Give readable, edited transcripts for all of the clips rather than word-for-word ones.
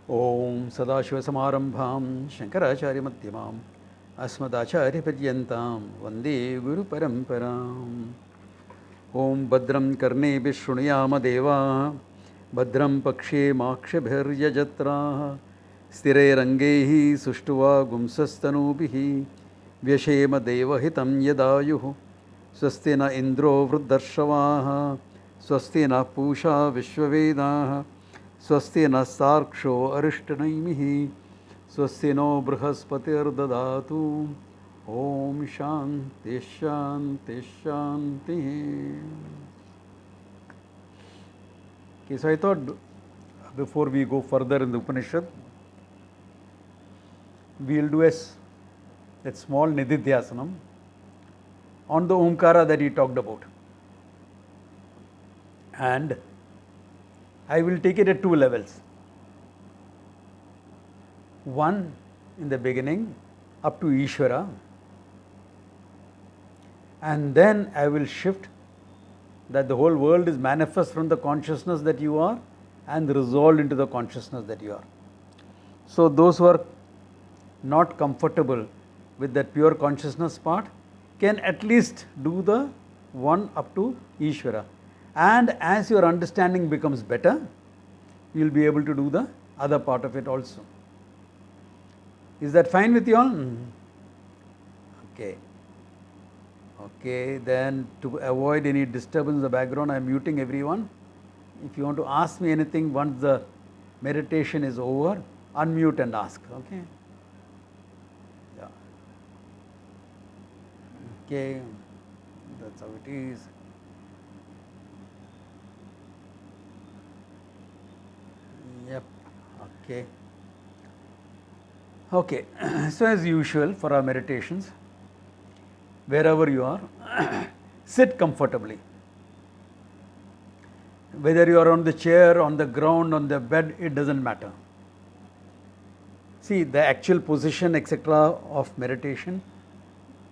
Om Sadashivasamarambham Shankaracharyamadhyamam Asmadacharyaparyantam Vande Guru Paramparam. Om Badram Karnebhih Shrunuyama Deva Badram Pakshe Makshabhiryajatra Sthirairangehi Sushtuva Gumsastanubihi Vyashema Devahitam Yadayuh Swasti na Indro Vruddharshavaha Swasti na Pusha Vishwavedaha Swasti na Sarksho Arishtanaimihi Swasti no Brihaspatirdadatu Om Shanti Shanti Shanti. Okay, so I thought before we go further in the Upanishad, we will do that small Nididhyasanam on the Omkara that he talked about. And I will take it at two levels. One in the beginning up to Ishvara, and then I will shift that the whole world is manifest from the consciousness that you are and resolved into the consciousness that you are. So those who are not comfortable with that pure consciousness part can at least do the one up to Ishvara. And as your understanding becomes better, you will be able to do the other part of it also. Is that fine with you all? Okay. Okay, then to avoid any disturbance in the background, I am muting everyone. If you want to ask me anything once the meditation is over, unmute and ask. Okay? Yeah. Okay, that's how it is. Yep. Okay. Okay. So as usual for our meditations, wherever you are, sit comfortably. Whether you are on the chair, on the ground, on the bed, it doesn't matter. See, the actual position, etc., of meditation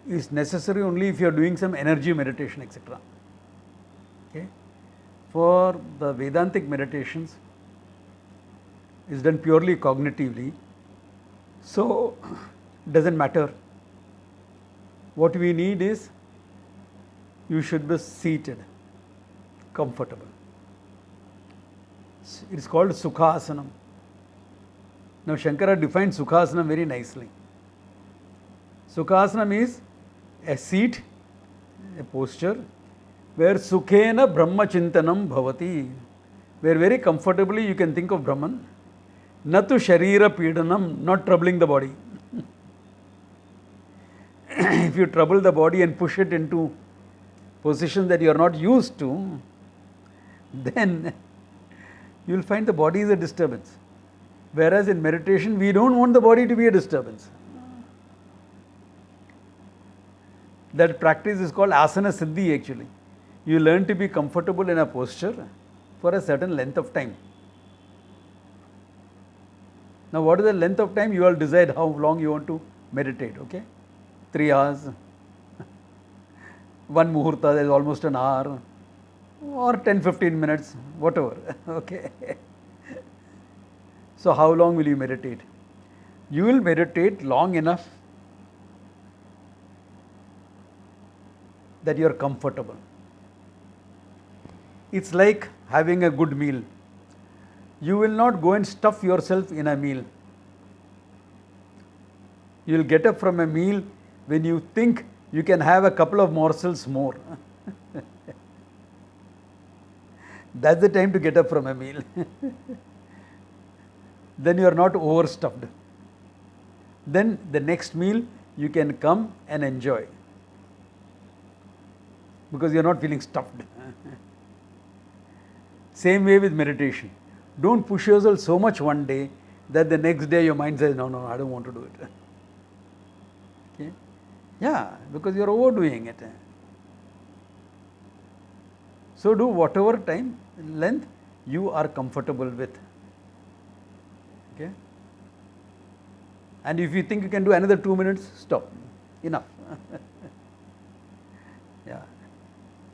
is necessary only if you are doing some energy meditation, etc. Okay? For the Vedantic meditations, is done purely cognitively, so it doesn't matter. What we need is you should be seated, comfortable. It is called Sukhasanam. Now Shankara defined Sukhasanam very nicely. Sukhasanam is a seat, a posture, where Sukhena Brahmachintanam Bhavati, where very comfortably you can think of Brahman. Natu Sharira Pidanam, not troubling the body. If you trouble the body and push it into positions that you are not used to, then you will find the body is a disturbance. Whereas in meditation, we don't want the body to be a disturbance. That practice is called asana siddhi actually. You learn to be comfortable in a posture for a certain length of time. Now what is the length of time? You all decide how long you want to meditate, okay? 3 hours, 1 muhurta is almost an hour, or 10-15 minutes, whatever, okay? So how long will you meditate? You will meditate long enough that you are comfortable. It's like having a good meal. You will not go and stuff yourself in a meal. You will get up from a meal when you think you can have a couple of morsels more. That's the time to get up from a meal. Then you are not overstuffed. Then the next meal you can come and enjoy, because you are not feeling stuffed. Same way with meditation. Don't push yourself so much one day that the next day your mind says, no, I don't want to do it. Okay? Yeah, because you are overdoing it. So do whatever time, length you are comfortable with. Okay? And if you think you can do another 2 minutes, stop. Enough. Yeah.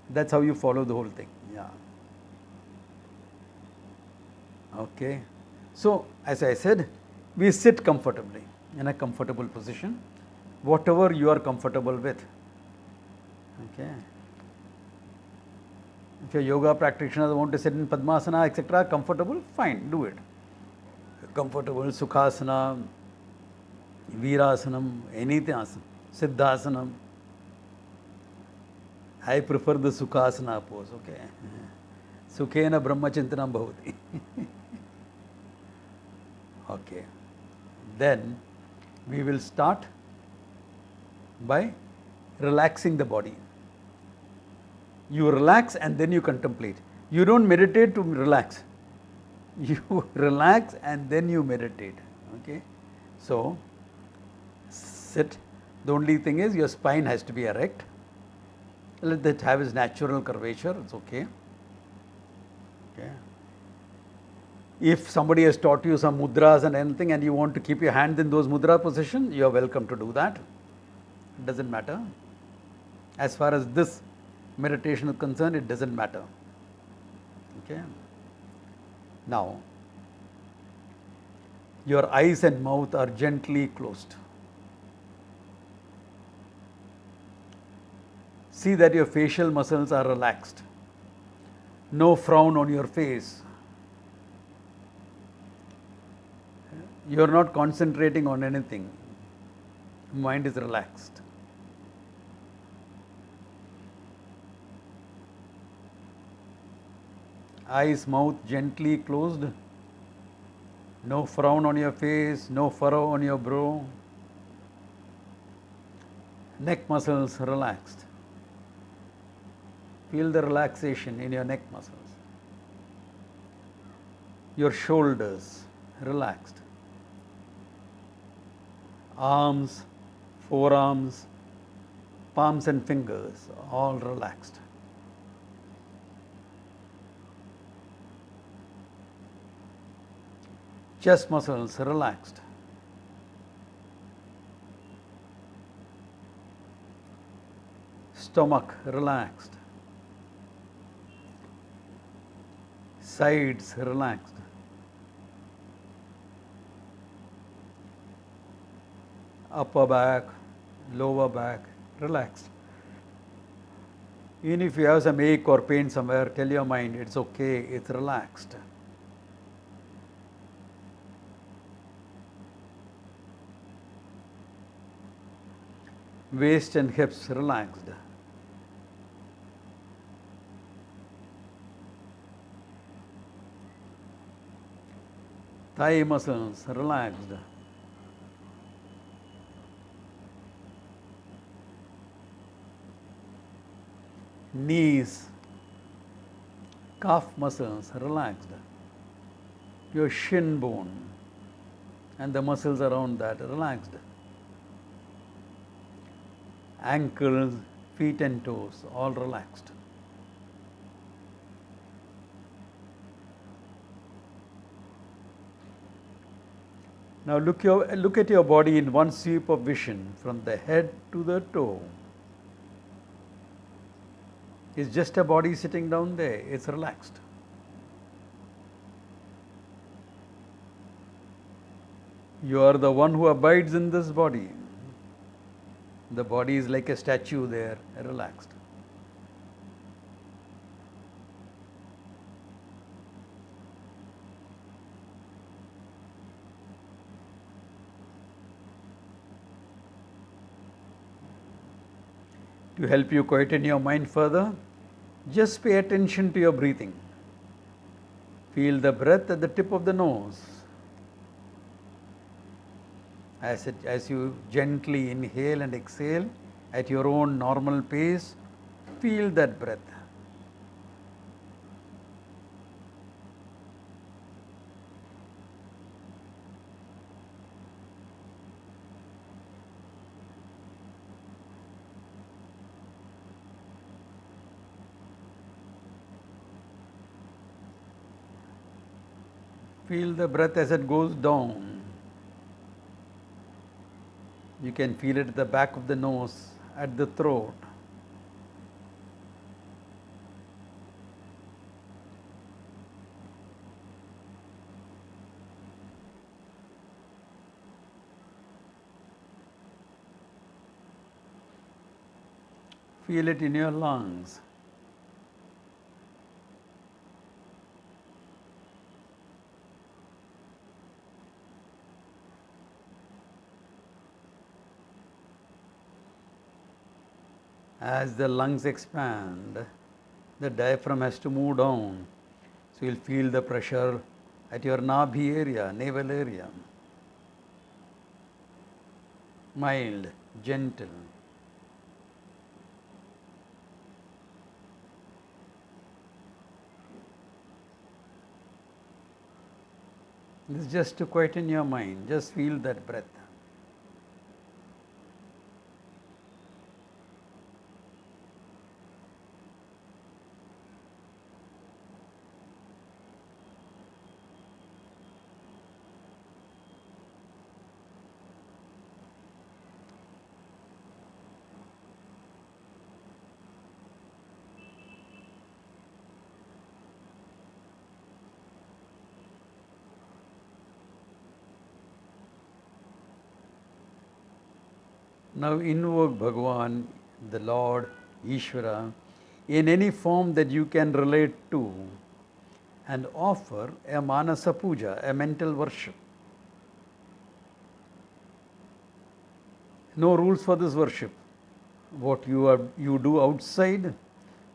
That's how you follow the whole thing. Yeah. Okay. So, as I said, we sit comfortably in a comfortable position, whatever you are comfortable with. Okay. If your yoga practitioners want to sit in Padmasana, etc., comfortable, fine, do it. Comfortable, Sukhasana, Veerasanam, anything, Siddhasanam. I prefer the Sukhasana pose, okay. Sukhena Brahmachintanam bhavati. Okay. Then we will start by relaxing the body. You relax and then you contemplate. You don't meditate to relax. You relax and then you meditate. Okay. So, sit. The only thing is your spine has to be erect. Let that have its natural curvature. It's okay. Okay. If somebody has taught you some mudras and anything and you want to keep your hand in those mudra position, you are welcome to do that. It doesn't matter. As far as this meditation is concerned, it doesn't matter. Okay. Now, your eyes and mouth are gently closed. See that your facial muscles are relaxed. No frown on your face. You are not concentrating on anything. Mind is relaxed. Eyes, mouth gently closed. No frown on your face, no furrow on your brow. Neck muscles relaxed. Feel the relaxation in your neck muscles. Your shoulders relaxed. Arms, forearms, palms and fingers all relaxed. Chest muscles relaxed. Stomach relaxed. Sides relaxed. Upper back, lower back relaxed. Even if you have some ache or pain somewhere, tell your mind it's okay, it's relaxed. Waist and hips relaxed. Thigh muscles relaxed. Knees, calf muscles relaxed. Your shin bone and the muscles around that relaxed. Ankles, feet and toes all relaxed. Now look at your body in one sweep of vision from the head to the toe. It's just a body sitting down there, it's relaxed. You are the one who abides in this body. The body is like a statue there, relaxed. To help you quieten your mind further, just pay attention to your breathing. Feel the breath at the tip of the nose. As you gently inhale and exhale at your own normal pace, feel that breath. Feel the breath as it goes down. You can feel it at the back of the nose, at the throat. Feel it in your lungs. As the lungs expand, the diaphragm has to move down. So you'll feel the pressure at your nabhi area, navel area. Mild, gentle. This is just to quieten your mind. Just feel that breath. Now invoke Bhagavan, the Lord, Ishvara, in any form that you can relate to, and offer a manasa puja, a mental worship. No rules for this worship. What you do outside,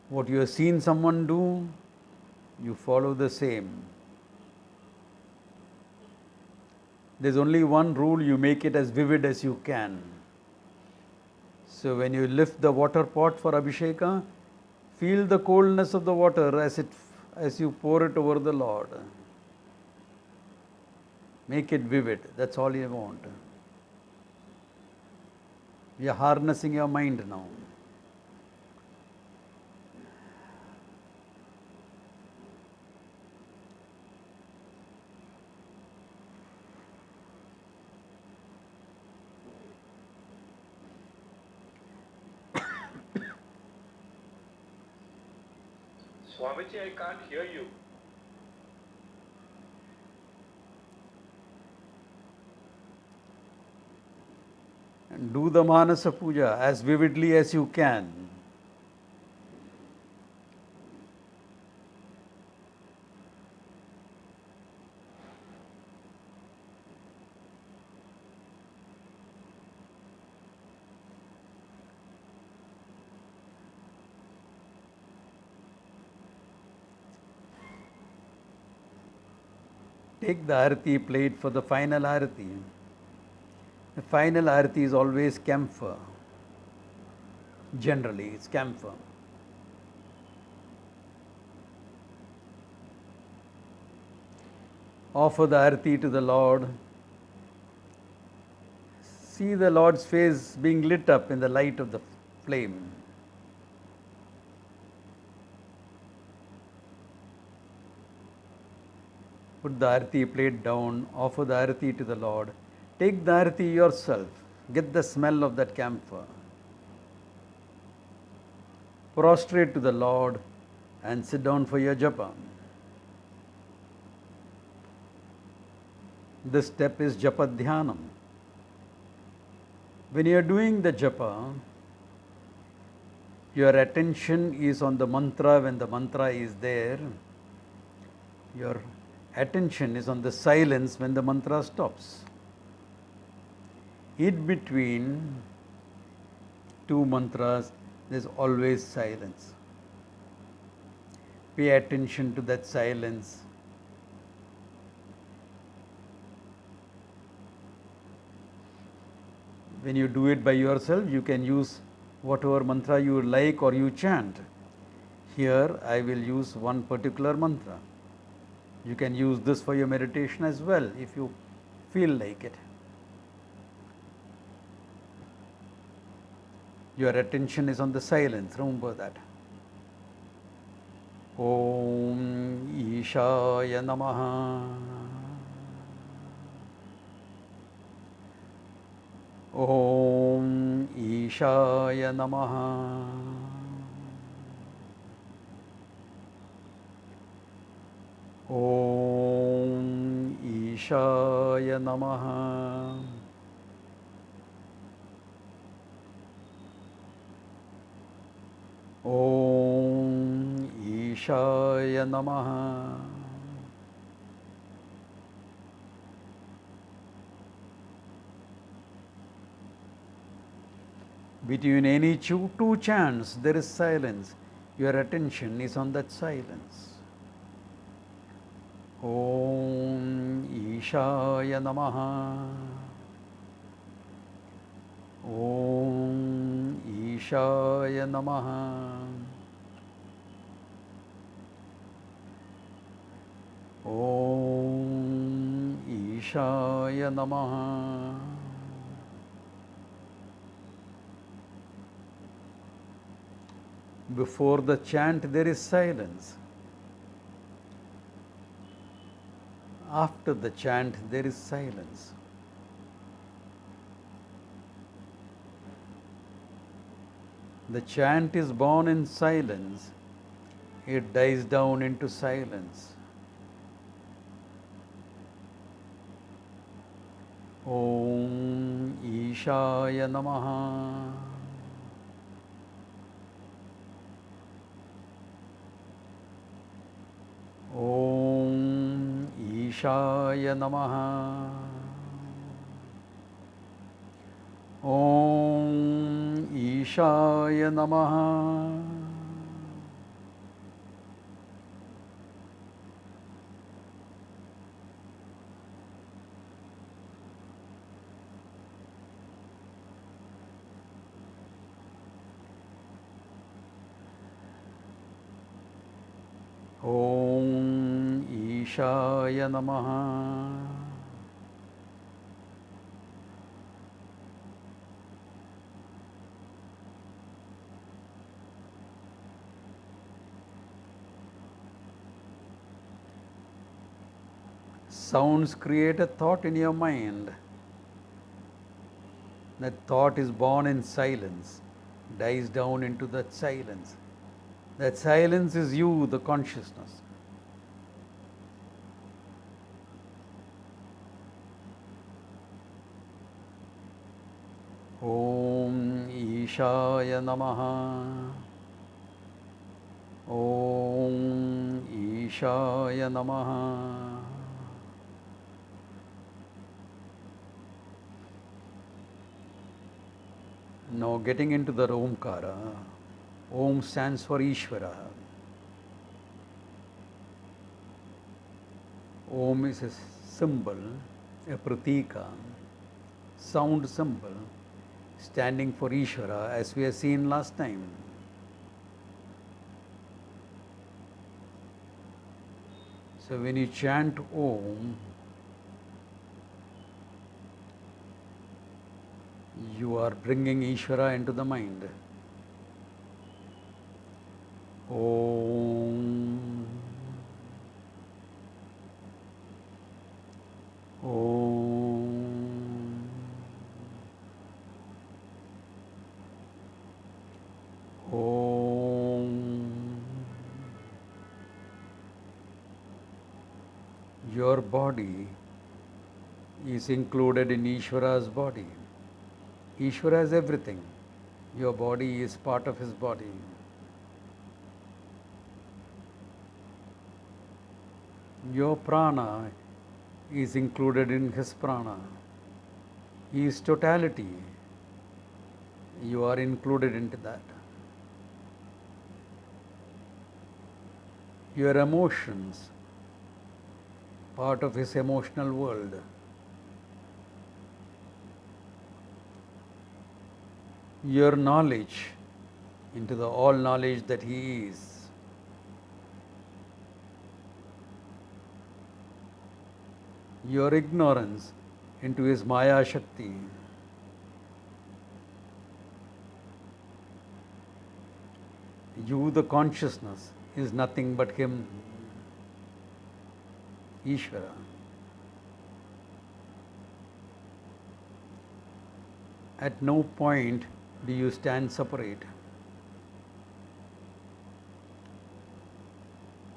what you have seen someone do, you follow the same. There's only one rule, you make it as vivid as you can. So when you lift the water pot for Abhisheka, feel the coldness of the water as you pour it over the Lord. Make it vivid, that's all you want. You are harnessing your mind now. Swamiji, I can't hear you. And do the Manasa Puja as vividly as you can. Take the arati plate for the final arati. The final arati is always camphor. Generally, it's camphor. Offer the arati to the Lord. See the Lord's face being lit up in the light of the flame. Put the arati plate down, offer the arati to the Lord. Take the arati yourself. Get the smell of that camphor. Prostrate to the Lord and sit down for your japa. This step is japa dhyanam. When you are doing the japa, your attention is on the mantra when the mantra is there. Your attention is on the silence when the mantra stops. In between two mantras, there is always silence. Pay attention to that silence. When you do it by yourself, you can use whatever mantra you like or you chant. Here, I will use one particular mantra. You can use this for your meditation as well if you feel like it. Your attention is on the silence, remember that. Om Ishaya Namaha. Om Ishaya Namaha. Om Ishaya Namaha. Om Ishaya Namaha. Between any two chants, there is silence. Your attention is on that silence. Om Ishaya Namaha. Om Ishaya Namaha. Om Ishaya Namaha. Before the chant, there is silence. After the chant, there is silence. The chant is born in silence. It dies down into silence. Om Ishaya Namaha. Om Ishaya Namaha. Om Ishaya Namaha. Om Ishaya Namaha. Sounds create a thought in your mind. That thought is born in silence, dies down into that silence. That silence is you, the consciousness. Om Ishaya Namaha. Om Ishaya Namaha. Now getting into the Omkara. Om stands for Ishvara. Om is a symbol, a pratika, sound symbol, standing for Ishvara, as we have seen last time. So when you chant Om, you are bringing Ishvara into the mind. Om. Om. Om. Your body is included in Ishvara's body. Ishvara has everything. Your body is part of his body. Your prana is included in his prana. He is totality. You are included into that. Your emotions, part of his emotional world. Your knowledge into the all knowledge that he is. Your ignorance into his Maya Shakti. You, the consciousness, is nothing but him, Ishvara. At no point do you stand separate.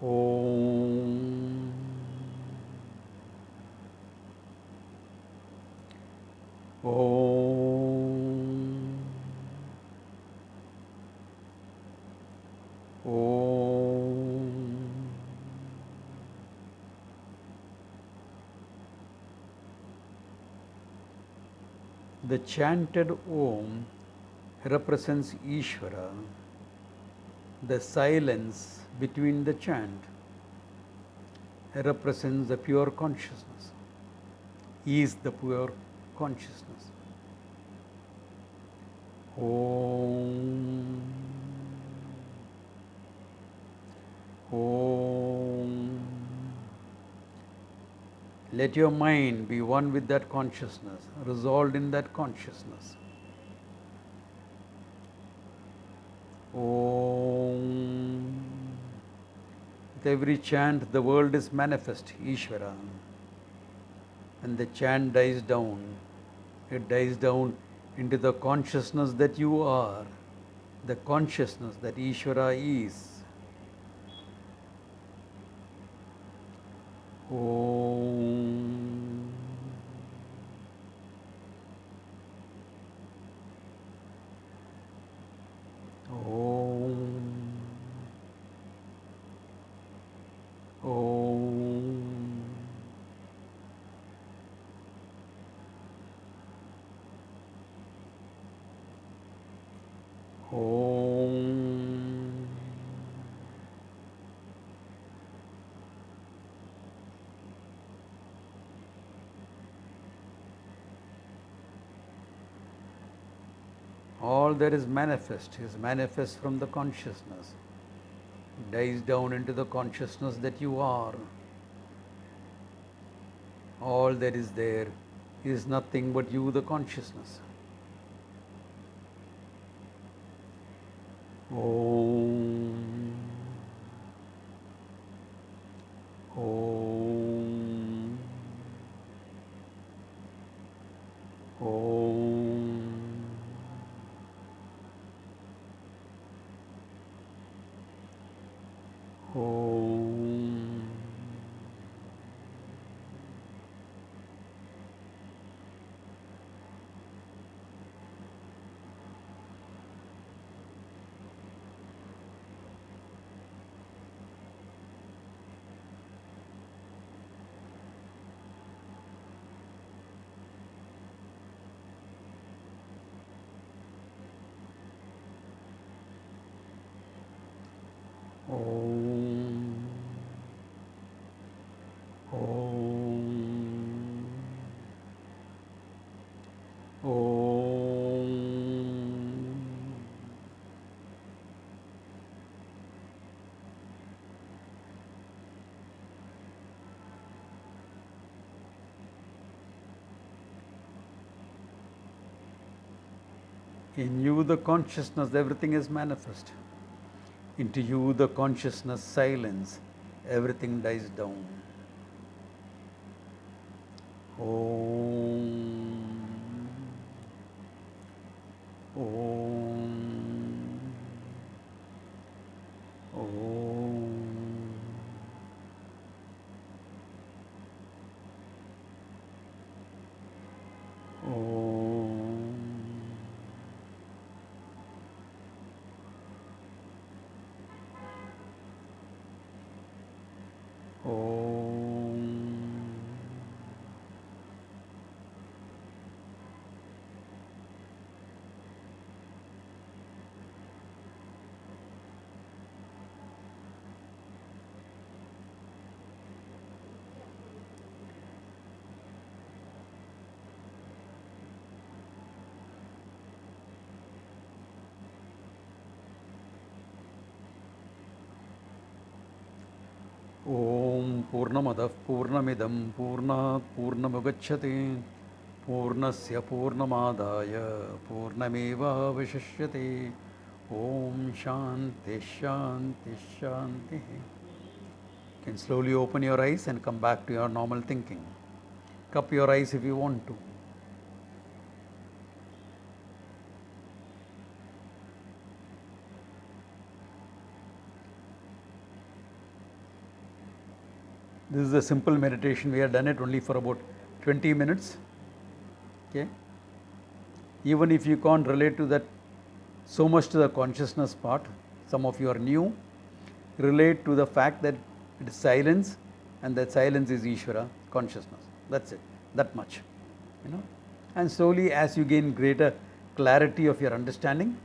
Om. Om. The chanted Om represents Ishvara. The silence between the chant represents the pure consciousness. He is the pure consciousness. Om. Om. Let your mind be one with that consciousness, resolved in that consciousness. Om. With every chant, the world is manifest, Ishvara. And the chant dies down. It dies down into the consciousness that you are, the consciousness that Ishvara is. Om. Om. Om. Om. All that is manifest from the consciousness. It dies down into the consciousness that you are. All that is there is nothing but you, the consciousness. Om. Om. Om. Om. Om. Om. Om. In you, the consciousness, everything is manifest. Into you, the consciousness, silence, everything dies down. Om. Om. Om. Om. Om. Om Purnamadav Purnamidam Purnat Purnamugacchati Purnasya Purnamadaya Purnameva Vishishyati. Om Shanti Shanti Shanti. You can slowly open your eyes and come back to your normal thinking. Cup your eyes if you want to. This is a simple meditation. We have done it only for about 20 minutes. Okay. Even if you can't relate to that so much to the consciousness part, some of you are new, relate to the fact that it is silence, and that silence is Ishvara, consciousness. That's it. That much. You know. And slowly, as you gain greater clarity of your understanding,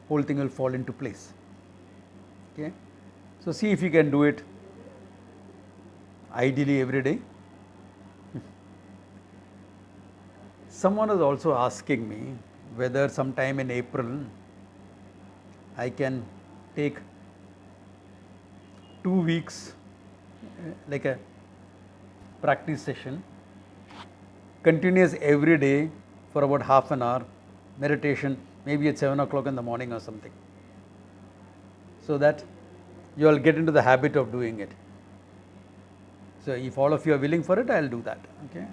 whole thing will fall into place. Okay? So see if you can do it ideally every day. Someone was also asking me whether sometime in April I can take 2 weeks like a practice session, continuous every day for about half an hour, meditation, maybe at 7 o'clock in the morning or something, so that you all get into the habit of doing it. So if all of you are willing for it, I will do that. Okay,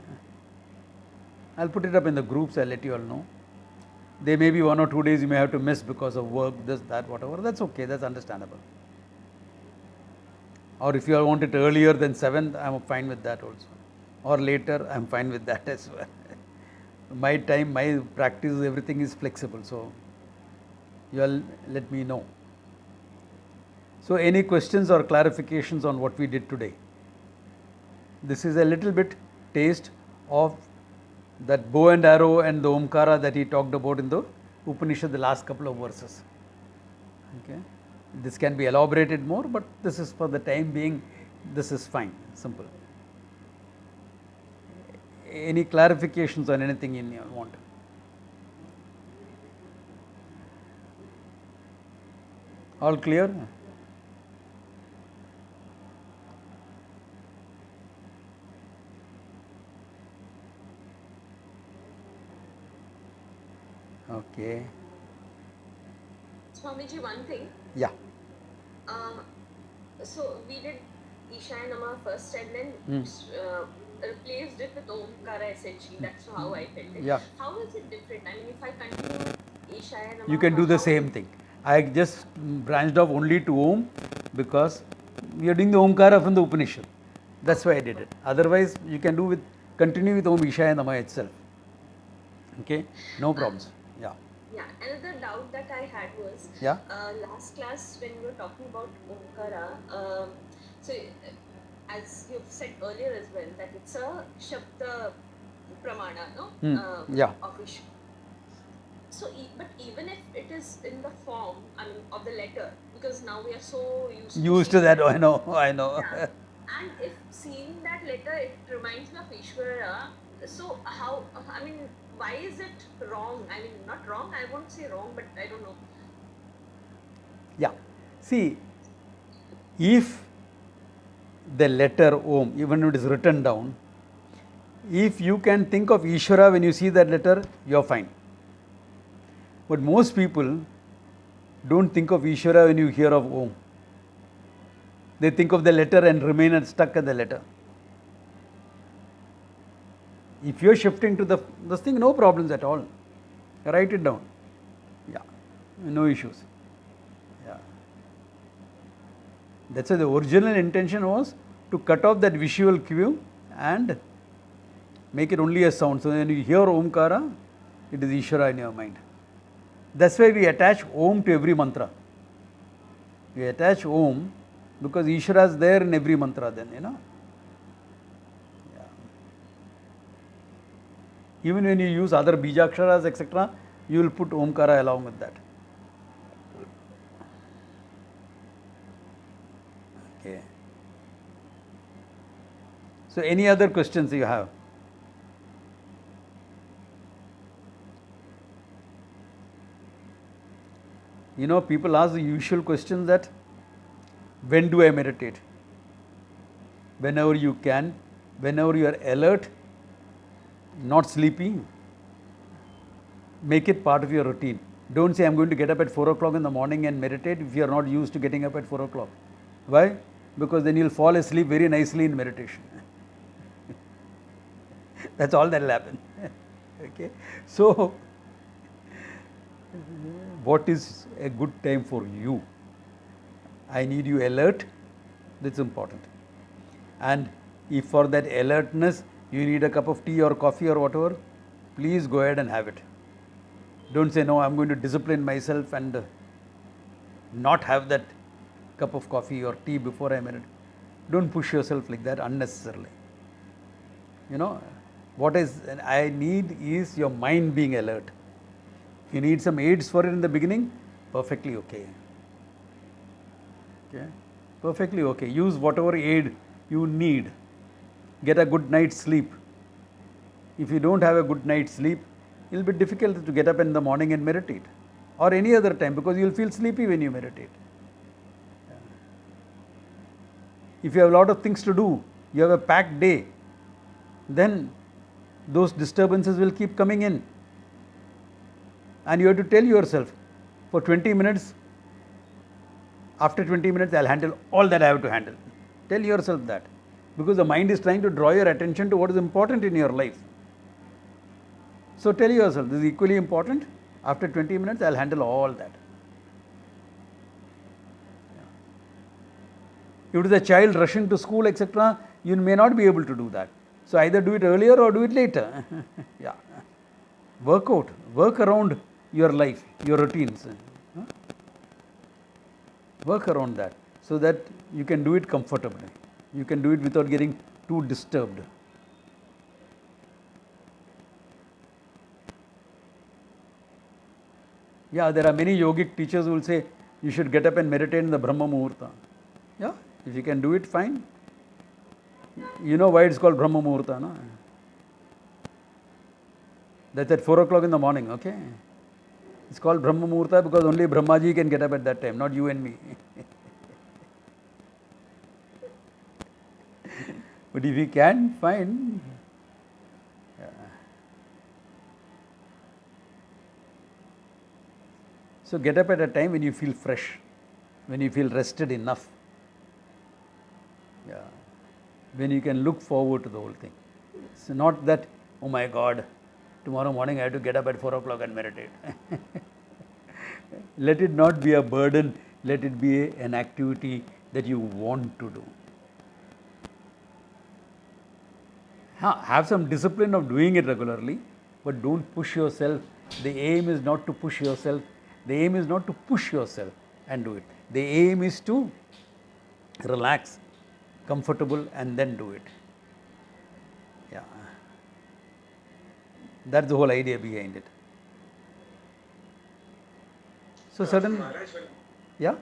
I will put it up in the groups. I will let you all know. There may be 1 or 2 days you may have to miss because of work, this, that, whatever. That's okay. That's understandable. Or if you all want it earlier than 7th, I am fine with that also. Or later, I am fine with that as well. My time, my practice, everything is flexible. So you all let me know. So any questions or clarifications on what we did today? This is a little bit taste of that bow and arrow and the Omkara that he talked about in the Upanishad, the last couple of verses. Okay. This can be elaborated more, but this is for the time being, this is fine, simple. Any clarifications on anything you want? All clear? Okay. Swamiji, one thing. Yeah. So we did Ishaya Nama first and then replaced it with Omkara essentially. That's how I felt it. Yeah. How is it different? I mean, if I continue Ishaya Nama, You can do the same thing. I just branched off only to Om because we are doing the Omkara from the Upanishad. That's why I did it. Otherwise, you can do with continue with Om Ishaya Nama itself. Okay, no problems. Yeah. Yeah. Another doubt that I had was last class when we were talking about Omkara. So as you've said earlier as well, that it's a Shabda Pramana, no? Yeah. Of Ishvara. So, but even if it is in the form, I mean, of the letter, because now we are so used to that. I know. Yeah. And if seeing that letter, it reminds me of Ishvara. So how? I mean, why is it wrong? I mean, not wrong. I won't say wrong, but I don't know. Yeah. See, if the letter Om, even if it is written down, if you can think of Ishvara when you see that letter, you are fine. But most people don't think of Ishvara when you hear of Om. They think of the letter and remain stuck at the letter. If you are shifting to this thing, no problems at all. Write it down. Yeah, no issues. Yeah. That's why the original intention was to cut off that visual cue and make it only a sound. So when you hear Omkara, it is Ishvara in your mind. That's why we attach Om to every mantra. We attach Om because Ishvara is there in every mantra then, Yeah. Even when you use other Bijaksharas, etc., you will put Omkara along with that. Okay. So any other questions you have? People ask the usual question that, when do I meditate? Whenever you can, whenever you are alert, not sleepy, make it part of your routine. Don't say, I'm going to get up at 4 o'clock in the morning and meditate if you are not used to getting up at 4 o'clock. Why? Because then you'll fall asleep very nicely in meditation. That's all that will happen. Okay. So, what is a good time for you? I need you alert. That's important. And if for that alertness you need a cup of tea or coffee or whatever, please go ahead and have it. Don't say, no, I'm going to discipline myself and not have that cup of coffee or tea before I meditate. Don't push yourself like that unnecessarily. What I need is your mind being alert. If you need some aids for it in the beginning, perfectly okay. Okay? Perfectly okay. Use whatever aid you need. Get a good night's sleep. If you don't have a good night's sleep, it will be difficult to get up in the morning and meditate, or any other time, because you will feel sleepy when you meditate. If you have a lot of things to do, you have a packed day, then those disturbances will keep coming in. And you have to tell yourself, for 20 minutes, after 20 minutes, I'll handle all that I have to handle. Tell yourself that. Because the mind is trying to draw your attention to what is important in your life. So tell yourself, this is equally important. After 20 minutes, I'll handle all that. If it is a child rushing to school, etc., you may not be able to do that. So either do it earlier or do it later. Yeah. Work out, work around your life, your routines. Work around that so that you can do it comfortably. You can do it without getting too disturbed. Yeah, there are many yogic teachers who will say you should get up and meditate in the Brahma Muhurta. Yeah, if you can do it, fine. You know why it's called Brahma Muhurta, no? That's at 4 o'clock in the morning, okay? It's called Brahma Muhurta because only Brahmaji can get up at that time, not you and me. But if you can, fine. Yeah. So get up at a time when you feel fresh, when you feel rested enough. Yeah. When you can look forward to the whole thing. It's not that, oh my God, tomorrow morning I have to get up at 4 o'clock and meditate. Let it not be a burden, let it be an activity that you want to do. Have some discipline of doing it regularly, but don't push yourself. The aim is not to push yourself. The aim is not to push yourself and do it. The aim is to relax, comfortable, and then do it. Yeah. That's the whole idea behind it. So suddenly, yeah?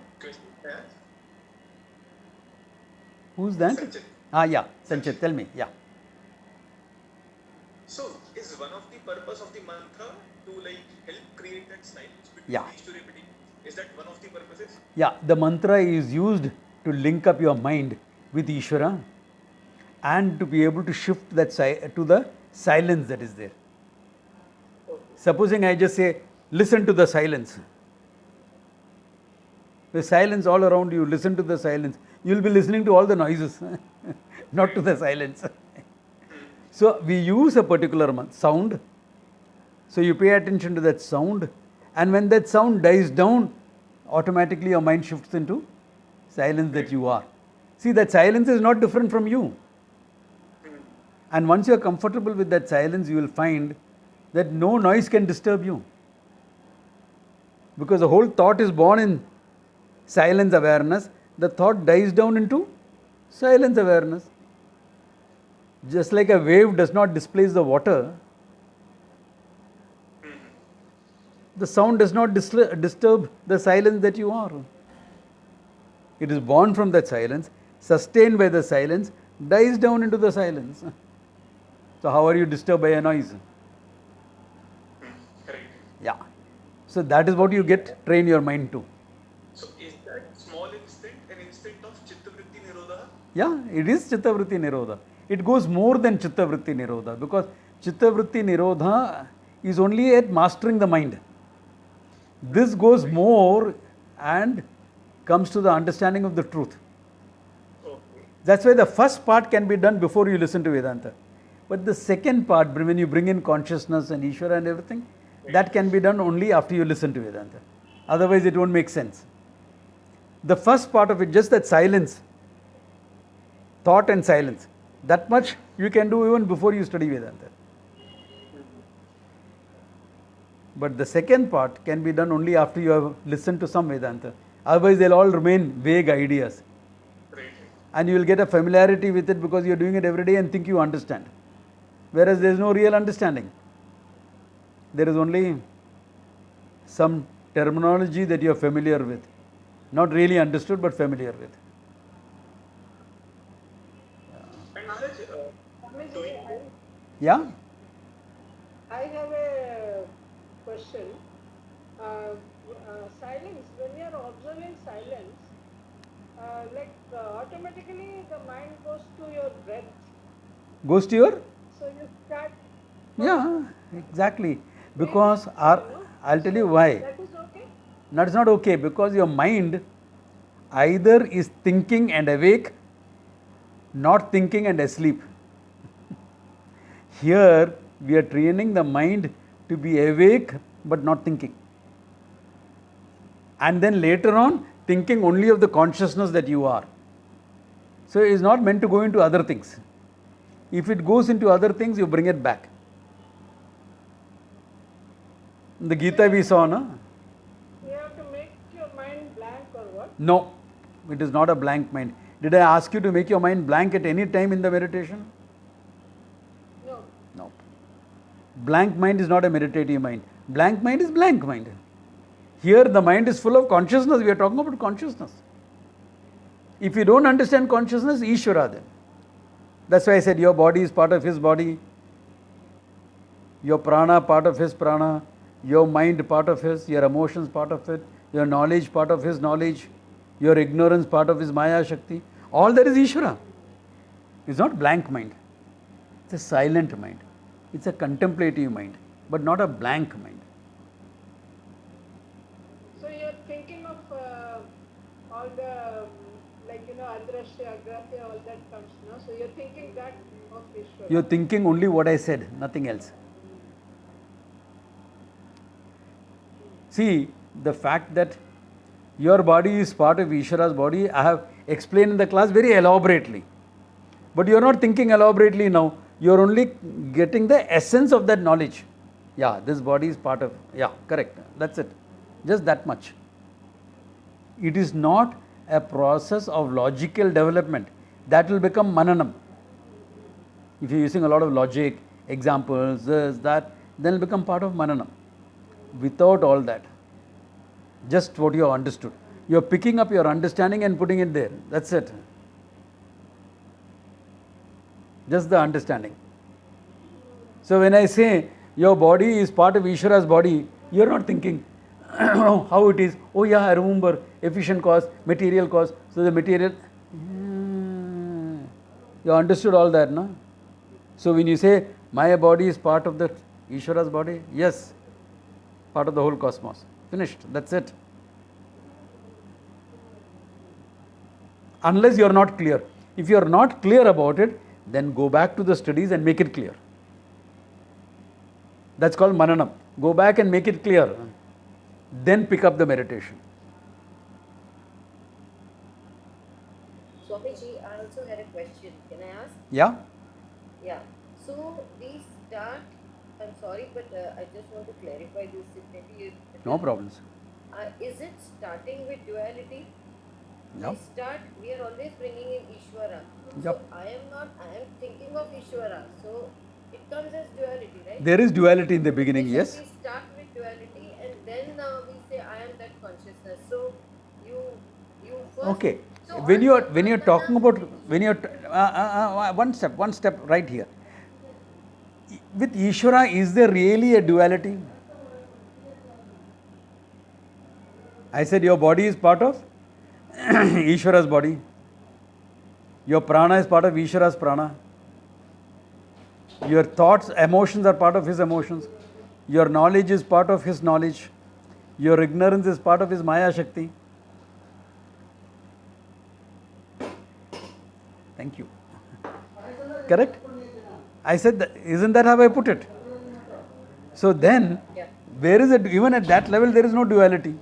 Who's that? Sanchit. Yeah, Sanchit, tell me, yeah. So, is one of the purpose of the mantra to help create that silence between Yeah. these two repeating? Is that one of the purposes? Yeah, the mantra is used to link up your mind with Ishvara and to be able to shift that to the silence that is there. Supposing I just say, listen to the silence. The silence all around you, listen to the silence. You will be listening to all the noises, not to the silence. So we use a particular sound. So you pay attention to that sound, and when that sound dies down, automatically your mind shifts into silence that you are. See, that silence is not different from you. And once you are comfortable with that silence, you will find that no noise can disturb you. Because the whole thought is born in silence awareness, the thought dies down into silence awareness. Just like a wave does not displace the water, the sound does not disturb the silence that you are. It is born from that silence, sustained by the silence, dies down into the silence. So how are you disturbed by a noise? Correct. Yeah. So that is what you train your mind to. So, is that small instinct an instinct of Chittavritti Nirodha? Yeah, it is Chittavritti Nirodha. It goes more than Chittavritti Nirodha, because Chittavritti Nirodha is only at mastering the mind. This goes more and comes to the understanding of the truth. Okay. That's why the first part can be done before you listen to Vedanta. But the second part, when you bring in consciousness and Ishvara and everything, that can be done only after you listen to Vedanta. Otherwise it won't make sense. The first part of it, just that silence, thought and silence, that much you can do even before you study Vedanta. But the second part can be done only after you have listened to some Vedanta. Otherwise they'll all remain vague ideas. Right. And you will get a familiarity with it because you're doing it every day and think you understand. whereas there is no real understanding. There is only some terminology that you are familiar with, not really understood but familiar with. And Maharaj, doing Yeah? I have a question. Silence, when you are observing silence, automatically the mind goes to your breath. Goes to your? So you start. Yeah, exactly. Because I'll tell you why. That is okay? That's not okay, because your mind either is thinking and awake, not thinking and asleep. Here we are training the mind to be awake but not thinking. And then later on thinking only of the consciousness that you are. So it is not meant to go into other things. If it goes into other things, you bring it back. In the Gita we saw, no? You have to make your mind blank or what? No, it is not a blank mind. Did I ask you to make your mind blank at any time in the meditation? No. No. Blank mind is not a meditative mind. Blank mind is blank mind. Here the mind is full of consciousness. We are talking about consciousness. If you don't understand consciousness, Ishvara then. That's why I said your body is part of his body, your prana part of his prana, your mind part of his, your emotions part of it, your knowledge part of his knowledge, your ignorance part of his Maya Shakti. All that is Ishvara. It's not blank mind. It's a silent mind. It's a contemplative mind, but not a blank mind. So you are thinking of all the, Adrashya, Agrahya, all that comes, no? So you are thinking that of Ishvara. You are thinking only what I said, nothing else. See, the fact that your body is part of Ishvara's body, I have explained in the class very elaborately. But you are not thinking elaborately now. You are only getting the essence of that knowledge. Yeah, this body is part of, yeah, correct. That's it. Just that much. It is not a process of logical development. That will become mananam. If you are using a lot of logic, examples, this, that, then it will become part of mananam. Without all that, just what you have understood. You are picking up your understanding and putting it there. That's it. Just the understanding. So when I say your body is part of Ishvara's body, you are not thinking how it is. Oh yeah, I remember efficient cause, material cause. So the material, you understood all that, no? So when you say my body is part of the Ishvara's body, yes, part of the whole cosmos. Finished. That's it. Unless you are not clear. If you are not clear about it, then go back to the studies and make it clear. That's called mananam. Go back and make it clear. Then pick up the meditation. Swamiji, I also had a question. Can I ask? Yeah? Yeah. So we start, I'm sorry, but I just want to clarify this. No problems. Is it starting with duality? No. We are always bringing in Ishvara. Yep. So I am thinking of Ishvara. So it comes as duality, right? There is duality in the beginning, yes. We start with duality and then we say I am that consciousness. So you first. Okay. So When you are talking about, when you are one step right here. With Ishvara, is there really a duality? I said your body is part of Ishvara's body. Your prana is part of Ishvara's prana. Your thoughts, emotions are part of his emotions. Your knowledge is part of his knowledge. Your ignorance is part of his Maya Shakti. Thank you. Correct? I said, that, isn't that how I put it? So then, where is it? Even at that level, there is no duality.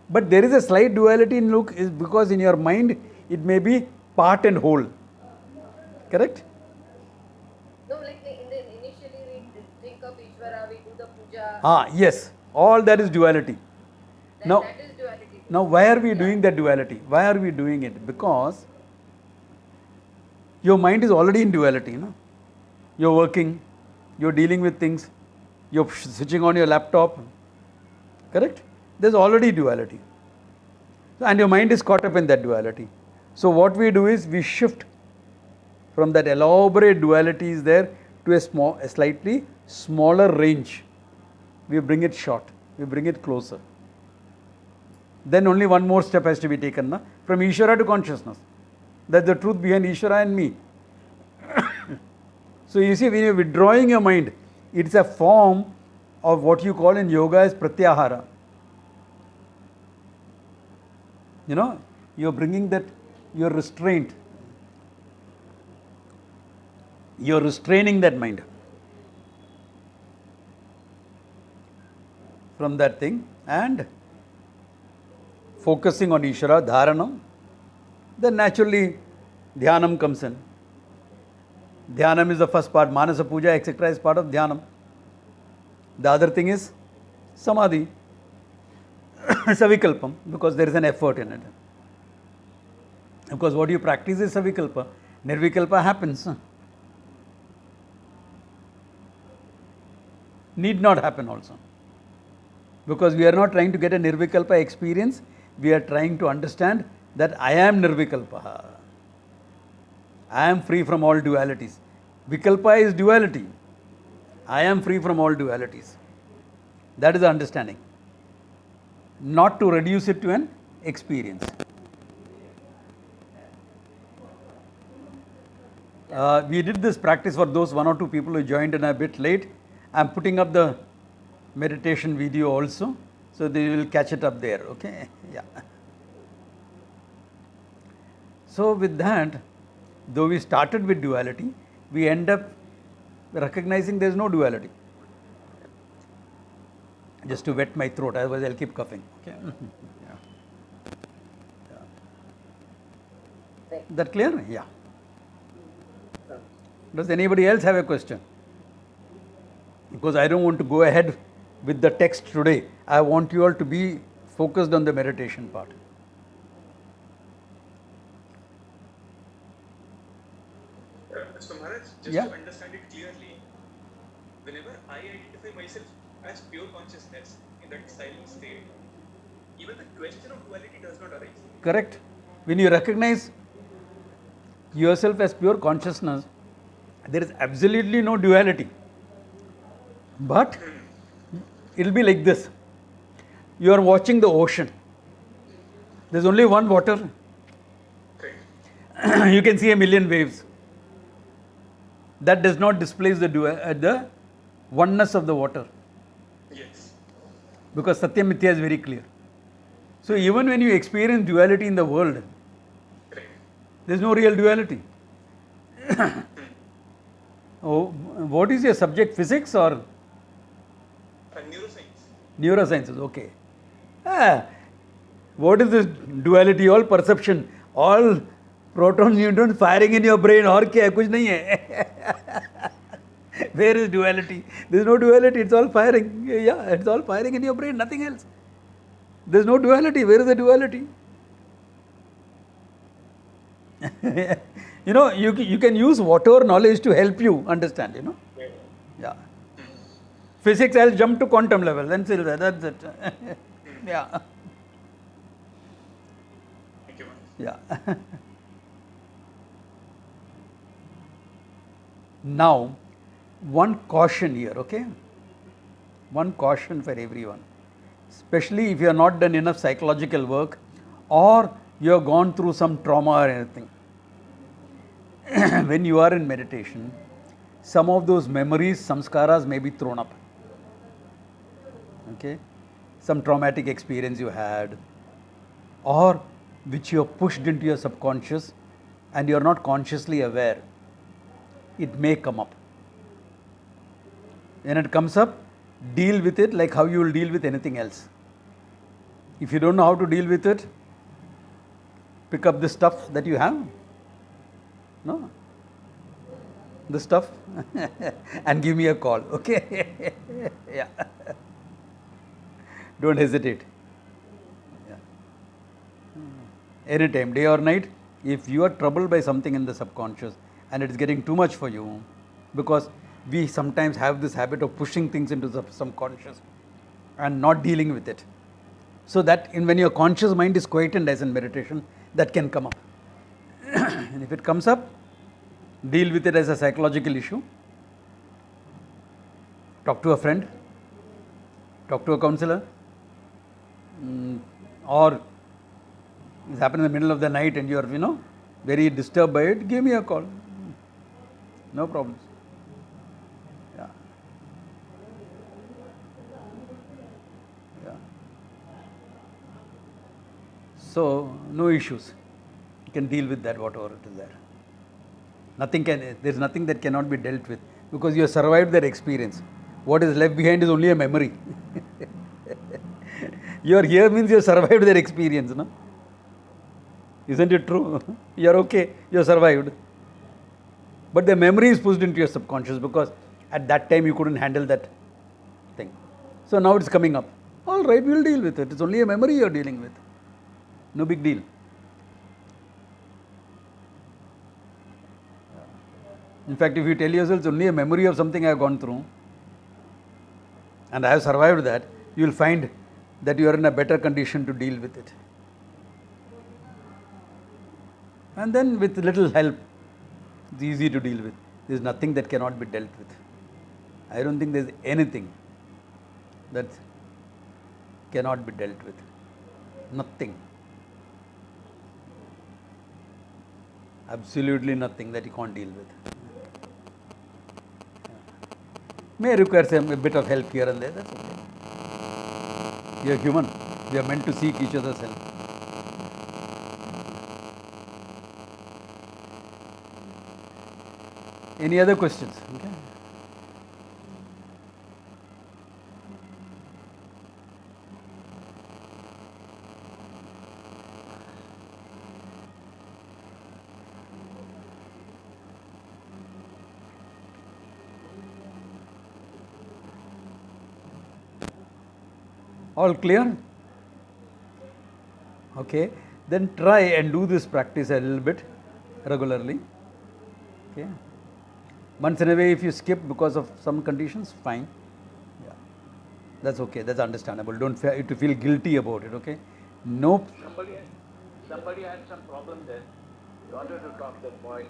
But there is a slight duality in look, is because in your mind, it may be part and whole. Correct? No, like initially we think of Ishvara, we do the puja. Yes. All that is duality. That is duality. Now, why are we doing that duality? Why are we doing it? Because your mind is already in duality, no? you're working, you're dealing with things, you're switching on your laptop. Correct? There's already duality. And your mind is caught up in that duality. So what we do is we shift from that elaborate duality is there to a slightly smaller range. We bring it short. We bring it closer. Then only one more step has to be taken, na? From Ishvara to consciousness. That's the truth behind Ishvara and me. So you see, when you're withdrawing your mind, it's a form of what you call in yoga as pratyahara. You know, you're bringing that, your restraint. You're restraining that mind from that thing and focusing on Ishvara, dharanam. Then naturally dhyanam comes in. Dhyanam is the first part, Manasa Puja, etc. is part of dhyanam. The other thing is samadhi, savikalpam, because there is an effort in it. Because what you practice is savikalpa, nirvikalpa happens. Need not happen also. Because we are not trying to get a nirvikalpa experience, we are trying to understand that I am nirvikalpa. I am free from all dualities. Vikalpa is duality. I am free from all dualities. That is the understanding. Not to reduce it to an experience. We did this practice for those one or two people who joined in a bit late. I am putting up the meditation video also, so they will catch it up there. Okay? Yeah. So with that, though we started with duality, we end up recognizing there is no duality. Just to wet my throat, otherwise I'll keep coughing. Okay. Yeah. That clear? Yeah. Does anybody else have a question? Because I don't want to go ahead with the text today. I want you all to be focused on the meditation part. So Maharaj, just Yeah. to understand it clearly, whenever I identify myself as pure consciousness in that silent state, even the question of duality does not arise. Correct? When you recognize yourself as pure consciousness, there is absolutely no duality. But it will be like this. You are watching the ocean. There is only one water. Correct. You can see a million waves. That does not displace the oneness of the water. Yes. Because Satya Mithya is very clear. So even when you experience duality in the world, Correct. there is no real duality. Oh, what is your subject? Physics or Neuroscience. neurosciences? Okay. What is this duality? All perception, all protons, neutrons firing in your brain. और क्या है? कुछ नहीं है. Where is duality? There is no duality. It's all firing. Yeah, it's all firing in your brain. Nothing else. There is no duality. Where is the duality? You know, you can use whatever knowledge to help you understand. You know. Yeah. Physics, I'll jump to quantum level. Then that's it. Yeah. Thank you, Maharaj. Yeah. Now, one caution here, okay? One caution for everyone. Especially if you have not done enough psychological work or you have gone through some trauma or anything. When you are in meditation, some of those memories, samskaras may be thrown up. Okay? Some traumatic experience you had, or which you have pushed into your subconscious and you are not consciously aware. It may come up. When it comes up, deal with it like how you will deal with anything else. If you don't know how to deal with it, pick up the stuff that you have. No? The stuff and give me a call. Okay? Yeah. Don't hesitate. Yeah. Anytime, day or night, if you are troubled by something in the subconscious and it is getting too much for you, because we sometimes have this habit of pushing things into the subconscious and not dealing with it. So that when your conscious mind is quietened as in meditation, that can come up. And if it comes up, deal with it as a psychological issue. Talk to a friend, talk to a counselor, or it's happened in the middle of the night and you are, very disturbed by it, give me a call. No problems. Yeah. Yeah. So, no issues. You can deal with that, whatever it is there. There is nothing that cannot be dealt with because you have survived that experience. What is left behind is only a memory. You are here means you have survived that experience, no? Isn't it true? You are okay, you have survived. But the memory is pushed into your subconscious because at that time you couldn't handle that thing. So now it's coming up. All right, we'll deal with it. It's only a memory you are dealing with. No big deal. In fact, if you tell yourself it's only a memory of something I have gone through and I have survived that, you will find that you are in a better condition to deal with it. And then with little help, it's easy to deal with. There is nothing that cannot be dealt with. I don't think there is anything that cannot be dealt with. Nothing. Absolutely nothing that you can't deal with. May require a bit of help here and there, that's okay. We are human. We are meant to seek each other's help. Any other questions? Okay. All clear? Okay. Then try and do this practice a little bit regularly. Okay. Once in a way, if you skip because of some conditions, fine. Yeah. That's okay. That's understandable. Don't feel guilty about it. Okay. No. Somebody had some problem there. He wanted to talk that boy.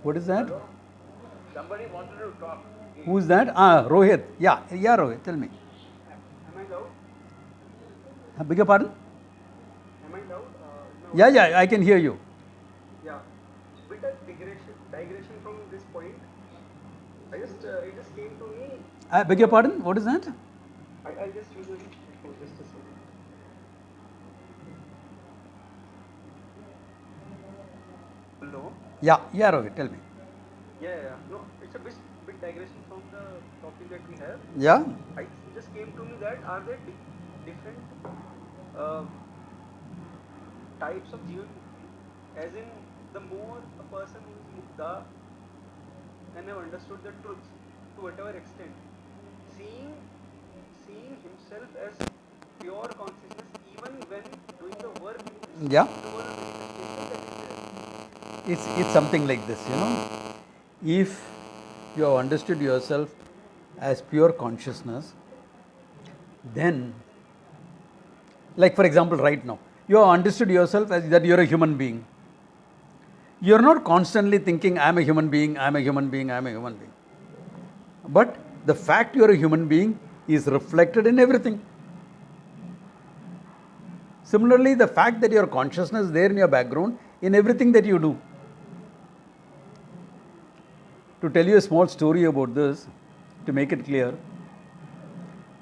What is that? Hello? Somebody wanted to talk. Who is that? Rohit. Yeah, Rohit. Tell me. Am I loud? I beg your pardon? Am I loud? Yeah, No. I can hear you. Yeah. Bit of digression from this point. It just came to me. I beg your pardon? What is that? I'll just use it for just a second. Hello? Yeah, Rohit. Tell me. Yeah. No, it's a bit digression from the topic that we have. Yeah? It just came to me that are there different types of jivan, as in the more a person who is mukta and have understood the truth to whatever extent, seeing himself as pure consciousness even when doing the work, Yeah. the work of manifestation that is there. It's something like this, If you have understood yourself as pure consciousness, then, like for example, right now, you have understood yourself as that you are a human being. You are not constantly thinking, I am a human being, I am a human being, I am a human being. But the fact you are a human being is reflected in everything. Similarly, the fact that your consciousness is there in your background in everything that you do. To tell you a small story about this, to make it clear,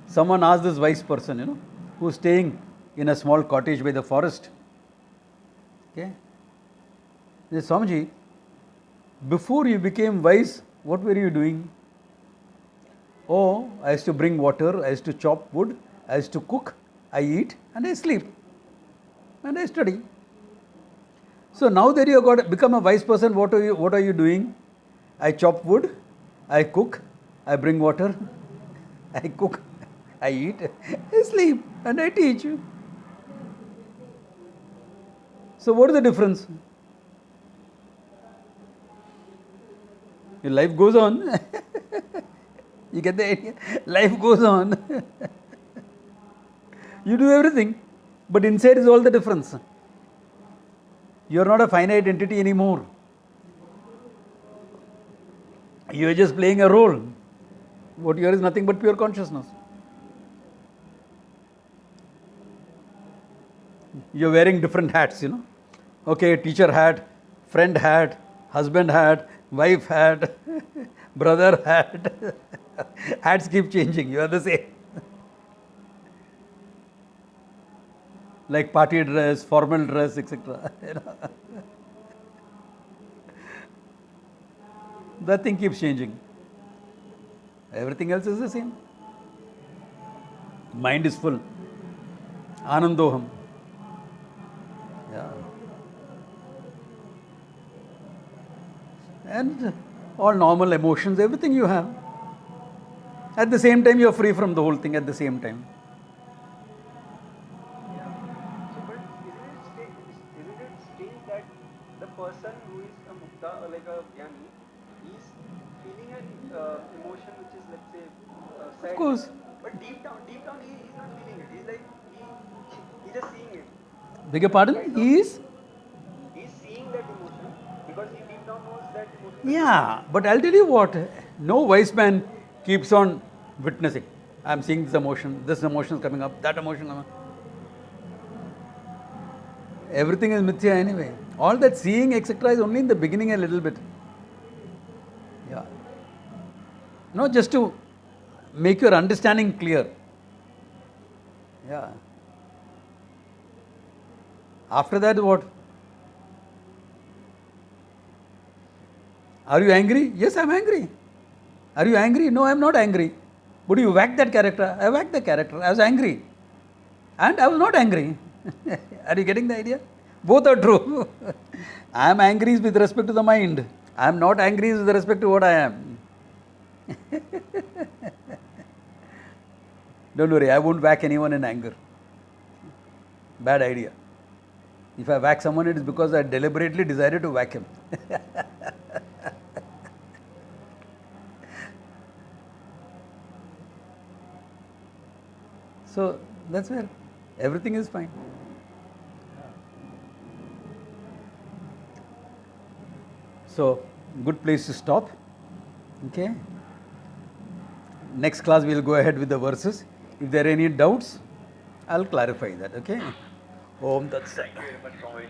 someone asked this wise person, who is staying in a small cottage by the forest. Okay? He said, Swamiji, before you became wise, what were you doing? Oh, I used to bring water, I used to chop wood, I used to cook, I eat and I sleep and I study. So now that you have become a wise person, what are you doing? I chop wood, I cook, I bring water, I cook, I eat, I sleep and I teach you. So what is the difference? Your life goes on. You get the idea? Life goes on. You do everything, but inside is all the difference. You are not a finite entity anymore. You are just playing a role. What you are is nothing but pure consciousness. You are wearing different hats, Okay, teacher hat, friend hat, husband hat, wife hat, brother hat. Hats keep changing. You are the same. Like party dress, formal dress, etc. That thing keeps changing. Everything else is the same. Mind is full. Anandoham. Yeah. And all normal emotions, everything you have. At the same time, you are free from the whole thing at the same time. So, but isn't it strange that the person who is a mukta or like a jnani, he's feeling an emotion which is, let's say, sad. Of course. But deep down, he's not feeling it. He's like he's just seeing it. Beg your pardon? Right? He's Seeing that emotion because he deep down knows that emotion. Yeah, but I'll tell you what, no wise man keeps on witnessing. I'm seeing this emotion is coming up, that emotion coming up. Everything is mithya anyway. All that seeing, etc., is only in the beginning a little bit. Yeah. No, just to make your understanding clear. Yeah. After that, what? Are you angry? Yes, I'm angry. Are you angry? No, I'm not angry. But you whacked that character. I whacked the character. I was angry. And I was not angry. Are you getting the idea? Both are true. I am angry with respect to the mind. I am not angry with respect to what I am. Don't worry, I won't whack anyone in anger. Bad idea. If I whack someone, it is because I deliberately decided to whack him. So that's where everything is fine. So, good place to stop. Okay. Next class we will go ahead with the verses. If there are any doubts, I'll clarify that. Okay. Om Tat Sat. Thank you very much, Swami.